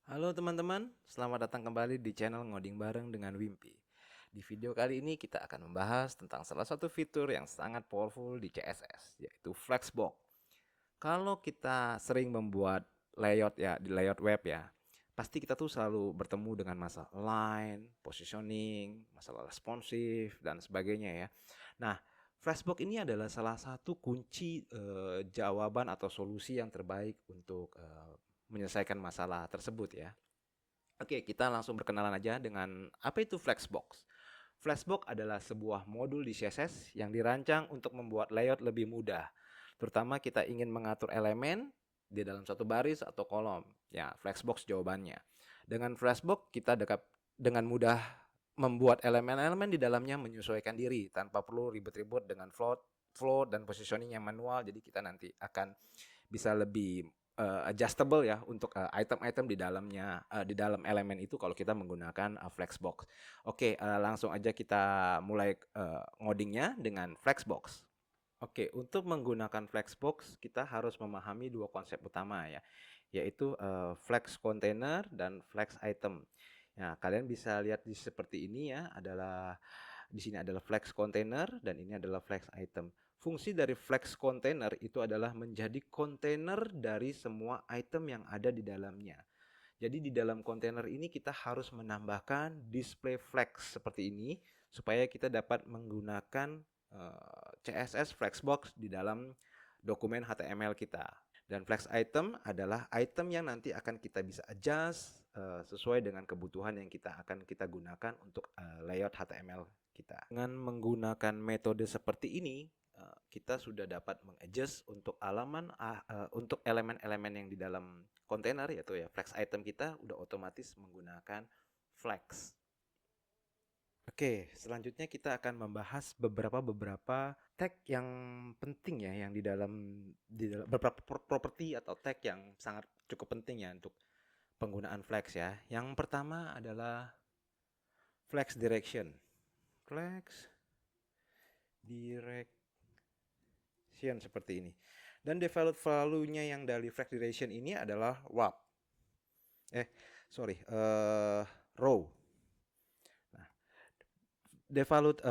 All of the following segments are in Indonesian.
Halo teman-teman, selamat datang kembali di channel Ngoding Bareng dengan Wimpy. Di video kali ini kita akan membahas tentang salah satu fitur yang sangat powerful di CSS, yaitu Flexbox. Kalau kita sering membuat layout ya, di layout web ya, pasti kita tuh selalu bertemu dengan masalah align, positioning, masalah responsive, dan sebagainya ya. Nah, Flexbox ini adalah salah satu kunci jawaban atau solusi yang terbaik untuk menyelesaikan masalah tersebut ya. Oke, kita langsung berkenalan aja dengan apa itu Flexbox. Flexbox adalah sebuah modul di CSS yang dirancang untuk membuat layout lebih mudah. Terutama kita ingin mengatur elemen di dalam satu baris atau kolom. Ya, Flexbox jawabannya. Dengan Flexbox kita dengan mudah membuat elemen-elemen di dalamnya menyesuaikan diri tanpa perlu ribet-ribet dengan float dan positioning yang manual. Jadi kita nanti akan bisa lebih adjustable ya untuk item-item di dalamnya di dalam elemen itu kalau kita menggunakan Flexbox. Oke, langsung aja kita mulai ngodingnya dengan Flexbox. Oke, untuk menggunakan Flexbox kita harus memahami dua konsep utama ya, yaitu Flex Container dan Flex Item. Ya, kalian bisa lihat di seperti ini ya, adalah di sini adalah Flex Container dan ini adalah Flex Item. Fungsi dari Flex Container itu adalah menjadi kontainer dari semua item yang ada di dalamnya. Jadi di dalam kontainer ini kita harus menambahkan display flex seperti ini supaya kita dapat menggunakan CSS Flexbox di dalam dokumen HTML kita. Dan flex item adalah item yang nanti akan kita bisa adjust sesuai dengan kebutuhan yang kita gunakan untuk layout HTML kita. Dengan menggunakan metode seperti ini, kita sudah dapat mengadjust untuk untuk elemen-elemen yang di dalam kontainer yaitu ya flex item kita udah otomatis menggunakan flex. Oke, selanjutnya kita akan membahas beberapa tag yang penting ya yang di dalam beberapa properti atau tag yang sangat cukup penting ya untuk penggunaan flex ya. Yang pertama adalah flex direction. Flex direction seperti ini. Dan default value-nya yang dari flex direction ini adalah warp. Sorry, row. Default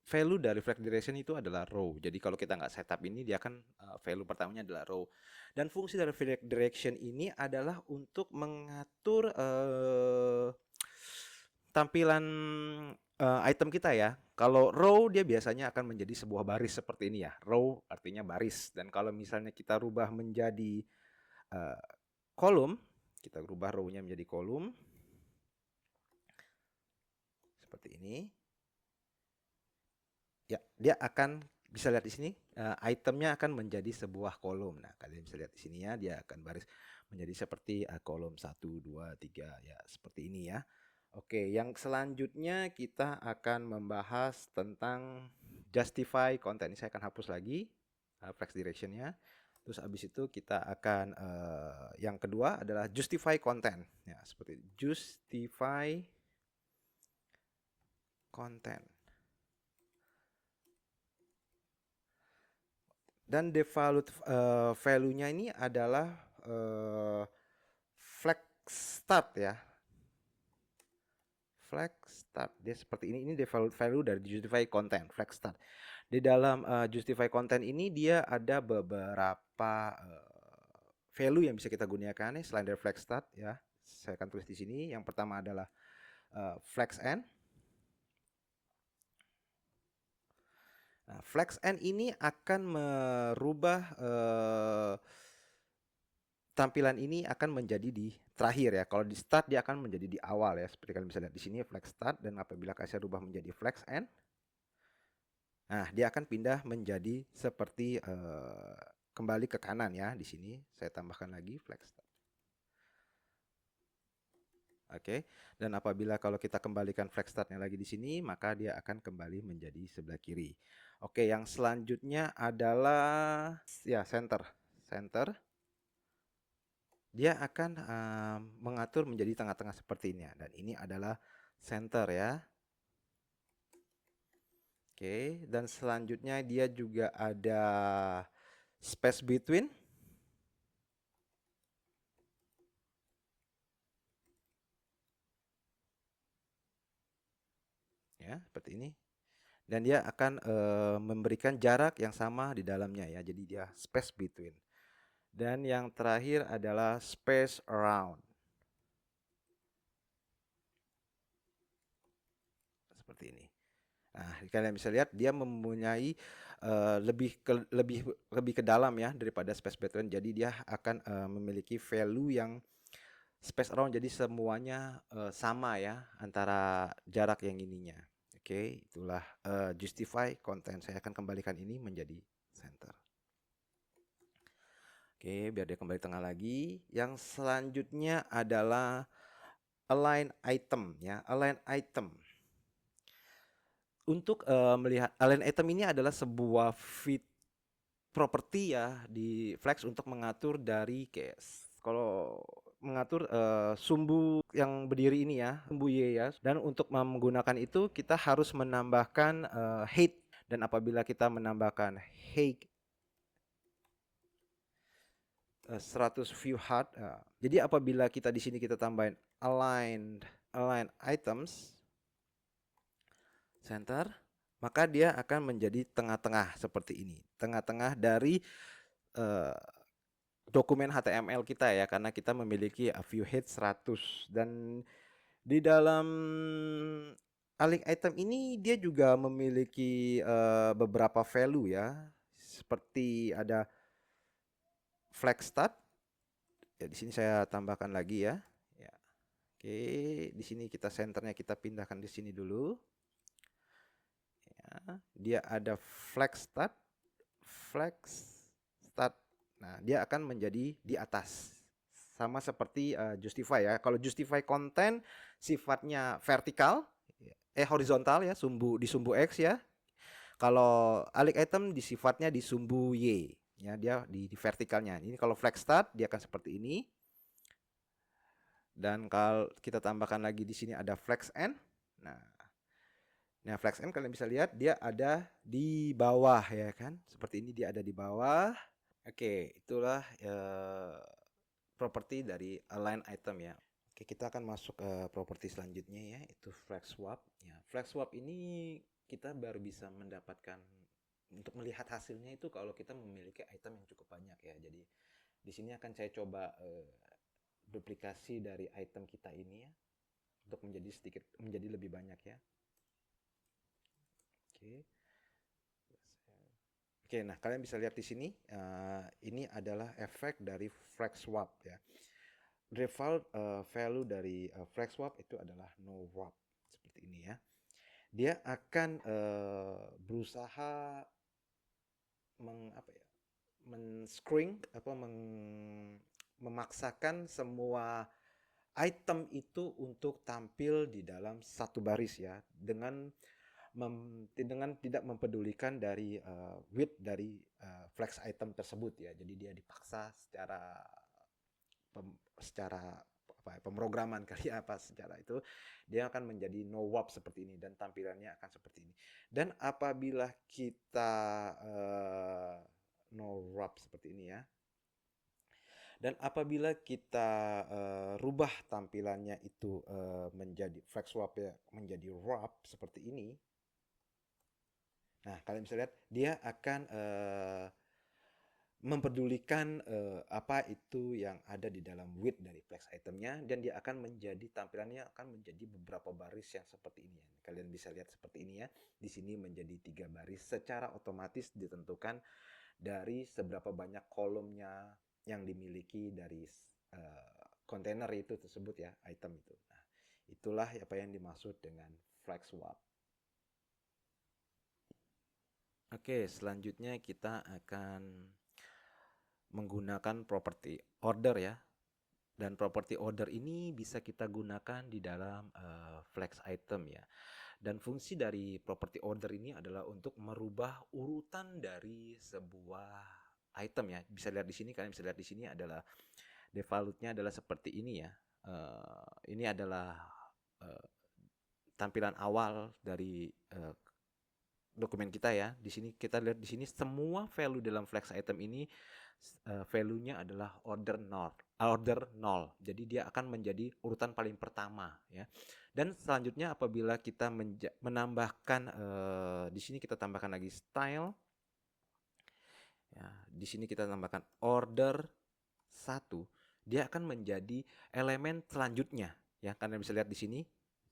value dari flag direction itu adalah row. Jadi kalau kita nggak setup ini dia akan value pertamanya adalah row. Dan fungsi dari flag direction ini adalah untuk mengatur tampilan item kita ya. Kalau row dia biasanya akan menjadi sebuah baris seperti ini ya. Row artinya baris. Dan kalau misalnya kita rubah menjadi uh, kolom, kita rubah row-nya menjadi kolom seperti ini. Ya, dia akan bisa lihat di sini itemnya akan menjadi sebuah kolom. Nah, kalian bisa lihat di sini ya, dia akan baris menjadi seperti kolom 1, 2, 3 ya, seperti ini ya. Oke, yang selanjutnya kita akan membahas tentang justify content. Ini saya akan hapus lagi flex direction-nya. Terus habis itu kita akan yang kedua adalah justify content. Ya, seperti justify content. Dan default value-nya ini adalah flag start ya. Flag start. Dia seperti ini. Ini default value dari justify content, flag start. Di dalam justify content ini dia ada beberapa value yang bisa kita gunakan nih selain dari flag start ya. Saya akan tulis di sini. Yang pertama adalah flex end. Nah, flex end ini akan merubah tampilan ini akan menjadi di terakhir ya. Kalau di start dia akan menjadi di awal ya. Seperti kalian bisa lihat di sini flex start dan apabila saya rubah menjadi flex end, nah dia akan pindah menjadi seperti kembali ke kanan ya. Di sini saya tambahkan lagi flex start. Oke, dan apabila kalau kita kembalikan flex startnya lagi di sini, maka dia akan kembali menjadi sebelah kiri. Oke, yang selanjutnya adalah ya center. Center dia akan mengatur menjadi tengah-tengah seperti ini ya. Dan ini adalah center ya. Oke, dan selanjutnya dia juga ada space between. ya, seperti ini. Dan dia akan memberikan jarak yang sama di dalamnya ya. Jadi dia space between. Dan yang terakhir adalah space around. Seperti ini. Nah, kalian bisa lihat dia mempunyai lebih ke dalam ya daripada space between. Jadi dia akan memiliki value yang space around. Jadi semuanya sama ya antara jarak yang ininya. Oke, itulah justify content. Saya akan kembalikan ini menjadi center. Oke, biar dia kembali tengah lagi. Yang selanjutnya adalah align item ya, align item. Untuk melihat align item ini adalah sebuah properti ya di Flex untuk mengatur dari case. Kalau mengatur sumbu yang berdiri ini ya, sumbu Y ya. Dan untuk menggunakan itu kita harus menambahkan height, dan apabila kita menambahkan height 100 view height. Jadi apabila kita di sini kita tambahin align items center, maka dia akan menjadi tengah-tengah seperti ini. Tengah-tengah dari dokumen HTML kita ya, karena kita memiliki view height 100. Dan di dalam align item ini dia juga memiliki beberapa value ya. Seperti ada flag start. Ya, di sini saya tambahkan lagi ya. Ya. Oke, di sini kita senternya kita pindahkan di sini dulu. Ya, dia ada flag start. Nah, dia akan menjadi di atas. Sama seperti justify ya. Kalau justify content sifatnya vertikal, horizontal ya, di sumbu X ya. Kalau align item sifatnya di sumbu Y ya, dia di vertikalnya. Ini kalau flag start dia akan seperti ini. Dan kalau kita tambahkan lagi di sini ada flex end. Nah, flex end kalian bisa lihat dia ada di bawah ya kan. Seperti ini dia ada di bawah. Oke, itulah properti dari align item ya. Oke, kita akan masuk ke properti selanjutnya ya, itu flag swap. Ya, flag swap ini kita baru bisa mendapatkan untuk melihat hasilnya itu kalau kita memiliki item yang cukup banyak ya. Jadi di sini akan saya coba duplikasi dari item kita ini ya, untuk menjadi lebih banyak ya. Oke. Oke, nah kalian bisa lihat di sini ini adalah efek dari flag swap ya. Default value dari flag swap itu adalah no wrap seperti ini ya. Dia akan berusaha memaksakan semua item itu untuk tampil di dalam satu baris ya, dengan tidak mempedulikan dari width dari flex item tersebut ya. Jadi dia dipaksa secara pemrograman kali apa secara itu dia akan menjadi no warp seperti ini dan tampilannya akan seperti ini. Dan apabila kita no warp seperti ini ya, dan apabila kita rubah tampilannya itu menjadi flex swap ya, menjadi warp seperti ini. Nah, kalian bisa lihat dia akan mempedulikan apa itu yang ada di dalam width dari flex itemnya, dan dia akan menjadi tampilannya akan menjadi beberapa baris yang seperti ini. Kalian bisa lihat seperti ini ya. Di sini menjadi 3 baris secara otomatis ditentukan dari seberapa banyak kolomnya yang dimiliki dari kontainer itu tersebut ya, item itu. Nah, itulah apa yang dimaksud dengan flag swap. Oke, selanjutnya kita akan menggunakan property order ya. Dan property order ini bisa kita gunakan di dalam flex item ya. Dan fungsi dari property order ini adalah untuk merubah urutan dari sebuah item ya. Bisa lihat di sini, kalian bisa lihat di sini adalah defaultnya adalah seperti ini ya. Ini adalah tampilan awal dari dokumen kita ya. Di sini kita lihat di sini semua value dalam flex item ini value-nya adalah order north order 0. Jadi dia akan menjadi urutan paling pertama ya. Dan selanjutnya apabila kita menambahkan di sini kita tambahkan lagi style ya, di sini kita tambahkan order 1, dia akan menjadi elemen selanjutnya ya. Kalian bisa lihat di sini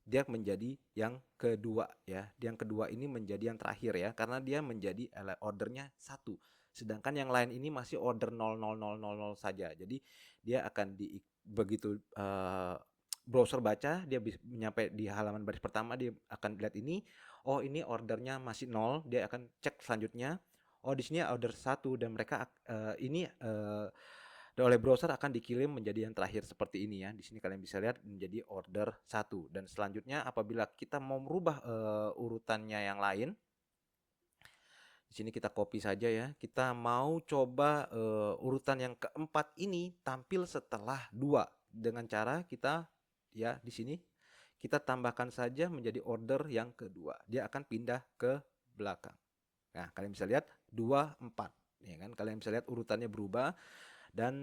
dia menjadi yang kedua ya. Yang kedua ini menjadi yang terakhir ya, karena dia menjadi ordernya 1. Sedangkan yang lain ini masih order 00000 saja. Jadi dia akan begitu browser baca, dia nyampe di halaman baris pertama, dia akan lihat ini, oh ini ordernya masih 0, dia akan cek selanjutnya. Oh di sini order 1 dan mereka ini oleh browser akan dikirim menjadi yang terakhir seperti ini ya. Di sini kalian bisa lihat menjadi order 1. Dan selanjutnya apabila kita mau merubah urutannya yang lain, di sini kita copy saja ya. Kita mau coba urutan yang keempat ini tampil setelah 2 dengan cara kita ya di sini kita tambahkan saja menjadi order yang kedua. Dia akan pindah ke belakang. Nah, kalian bisa lihat 2 4 ya kan. Kalian bisa lihat urutannya berubah. Dan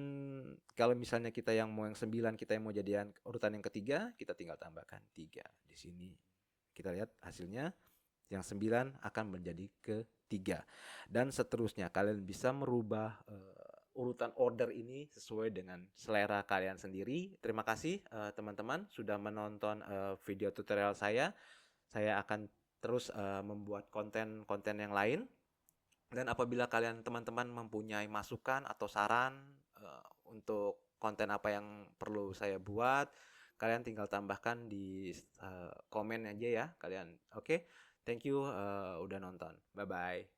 kalau misalnya kita yang mau yang 9, kita yang mau jadian urutan yang ketiga, kita tinggal tambahkan 3. Di sini kita lihat hasilnya yang 9 akan menjadi ketiga. Dan seterusnya kalian bisa merubah urutan order ini sesuai dengan selera kalian sendiri. Terima kasih teman-teman sudah menonton video tutorial saya. Saya akan terus membuat konten-konten yang lain. Dan apabila kalian teman-teman mempunyai masukan atau saran untuk konten apa yang perlu saya buat, kalian tinggal tambahkan di komen aja ya kalian. Oke, thank you udah nonton. Bye bye.